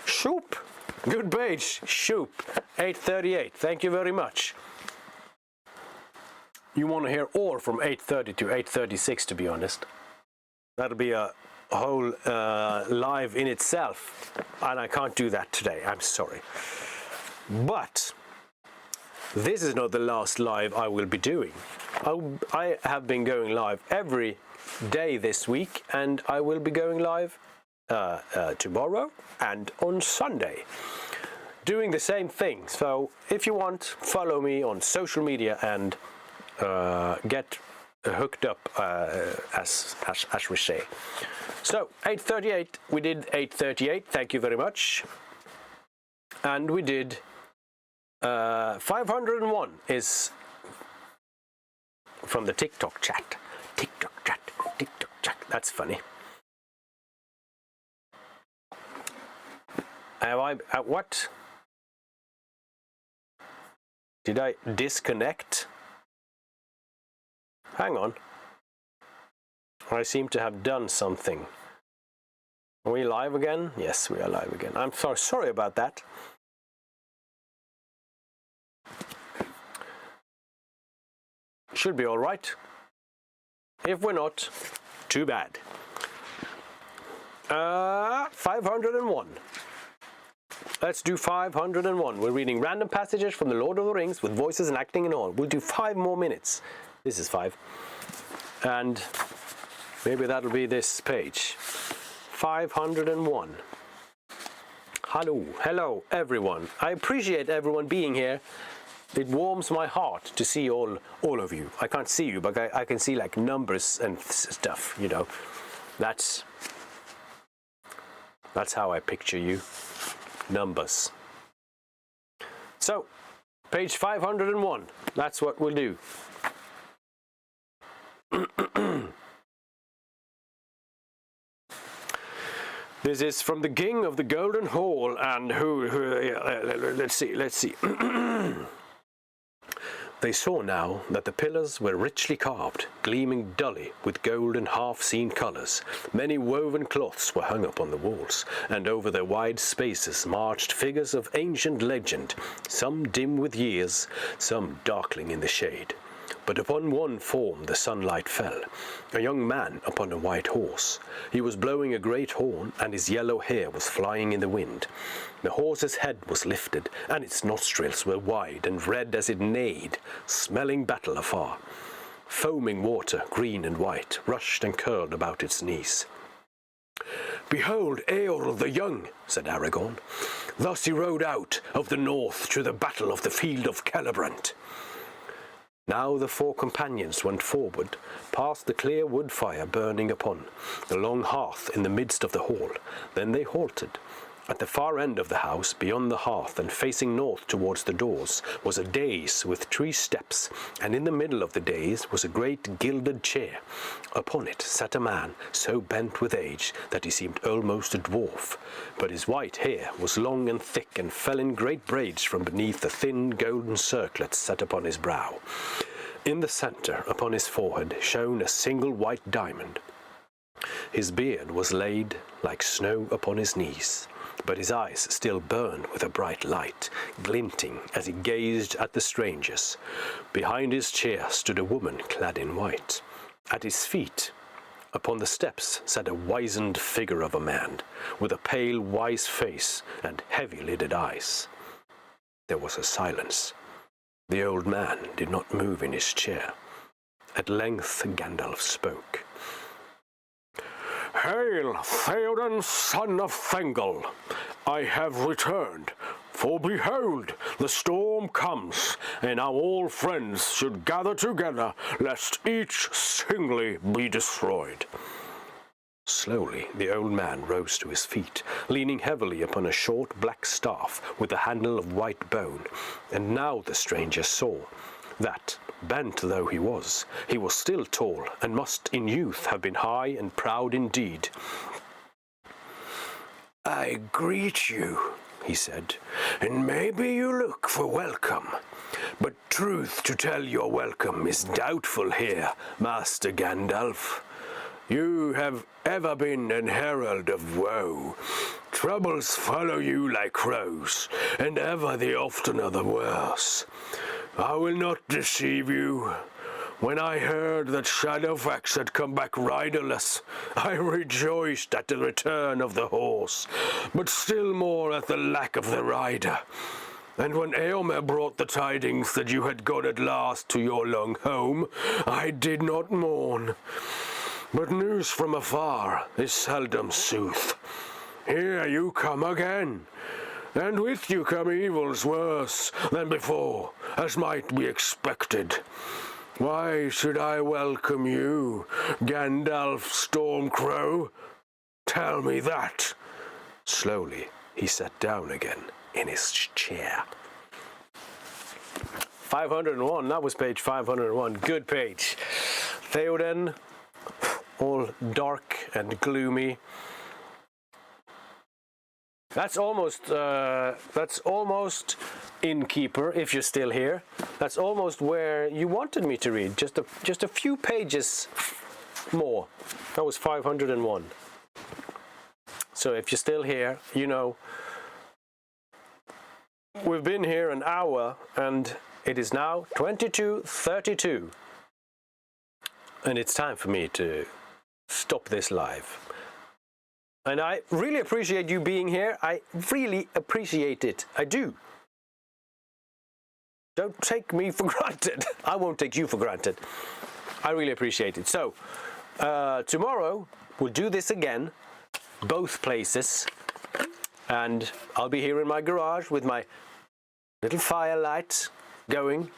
Shoop! Good page, Shoop. 8:38. Thank you very much. You want to hear all from 8:30 to 8:36, to be honest. That'll be a whole live in itself, and I can't do that today. I'm sorry. But this is not the last live I will be doing. I have been going live every day this week, and I will be going live tomorrow and on Sunday, doing the same thing. So if you want, follow me on social media and get hooked up, as we say. So 8:38, we did 8:38. Thank you very much. And we did 501 is from the TikTok chat. TikTok chat. That's funny. What? Did I disconnect? Hang on. I seem to have done something. Are we live again? Yes, we are live again. I'm sorry about that. Should be all right. If we're not, too bad. 501. Let's do 501. We're reading random passages from the Lord of the Rings with voices and acting and all. We'll do 5 more minutes. This is 5. And maybe that'll be this page. 501. Hello everyone. I appreciate everyone being here. It warms my heart to see all of you. I can't see you, but I can see like numbers and stuff, you know. That's how I picture you. Numbers. So, page 501. That's what we'll do. This is from the King of the Golden Hall, and let's see. They saw now that the pillars were richly carved, gleaming dully with gold and half-seen colours. Many woven cloths were hung up on the walls, and over their wide spaces marched figures of ancient legend, some dim with years, some darkling in the shade. But upon one form the sunlight fell, a young man upon a white horse. He was blowing a great horn, and his yellow hair was flying in the wind. The horse's head was lifted, and its nostrils were wide and red as it neighed, smelling battle afar. Foaming water, green and white, rushed and curled about its knees. "Behold Eorl the Young," said Aragorn. "Thus he rode out of the north to the battle of the field of Celebrant." Now the four companions went forward, past the clear wood fire burning upon the long hearth in the midst of the hall. Then they halted. At the far end of the house, beyond the hearth and facing north towards the doors, was a dais with 3 steps, and in the middle of the dais was a great gilded chair. Upon it sat a man, so bent with age that he seemed almost a dwarf, but his white hair was long and thick and fell in great braids from beneath the thin golden circlets set upon his brow. In the centre, upon his forehead, shone a single white diamond. His beard was laid like snow upon his knees, but his eyes still burned with a bright light, glinting as he gazed at the strangers. Behind his chair stood a woman clad in white. At his feet, upon the steps, sat a wizened figure of a man, with a pale, wise face and heavy-lidded eyes. There was a silence. The old man did not move in his chair. At length Gandalf spoke. "Hail, Theoden, son of Thengel! I have returned, for behold, the storm comes, and now all friends should gather together, lest each singly be destroyed." Slowly the old man rose to his feet, leaning heavily upon a short black staff with a handle of white bone, and now the stranger saw that, bent though he was still tall, and must in youth have been high and proud indeed. "I greet you," he said, "and maybe you look for welcome. But truth to tell, your welcome is doubtful here, Master Gandalf. You have ever been an herald of woe. Troubles follow you like crows, and ever the oftener the worse. I will not deceive you. When I heard that Shadowfax had come back riderless, I rejoiced at the return of the horse, but still more at the lack of the rider. And when Eomer brought the tidings that you had gone at last to your long home, I did not mourn. But news from afar is seldom sooth. Here you come again, and with you come evils worse than before, as might be expected. Why should I welcome you, Gandalf Stormcrow? Tell me that." Slowly he sat down again in his chair. 501, that was page 501. Good page. Theoden, all dark and gloomy. That's almost Innkeeper, if you're still here. That's almost where you wanted me to read. Just a few pages more. That was 501. So if you're still here, you know, we've been here an hour, and it is now 22:32. And it's time for me to stop this live. And I really appreciate you being here. I really appreciate it. I do. Don't take me for granted. I won't take you for granted. I really appreciate it. So, tomorrow we'll do this again, both places. And I'll be here in my garage with my little fire lights going.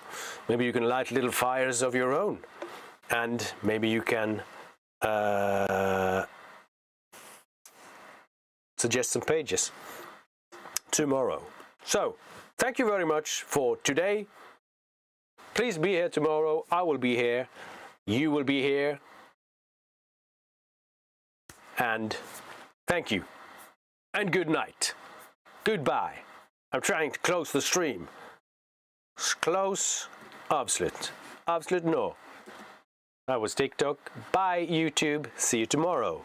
Maybe you can light little fires of your own, and maybe you can suggest some pages tomorrow. So, thank you very much for today. Please be here tomorrow. I will be here. You will be here. And thank you. And good night. Goodbye. I'm trying to close the stream. Close. Absolute. Absolute no. That was TikTok. Bye, YouTube. See you tomorrow.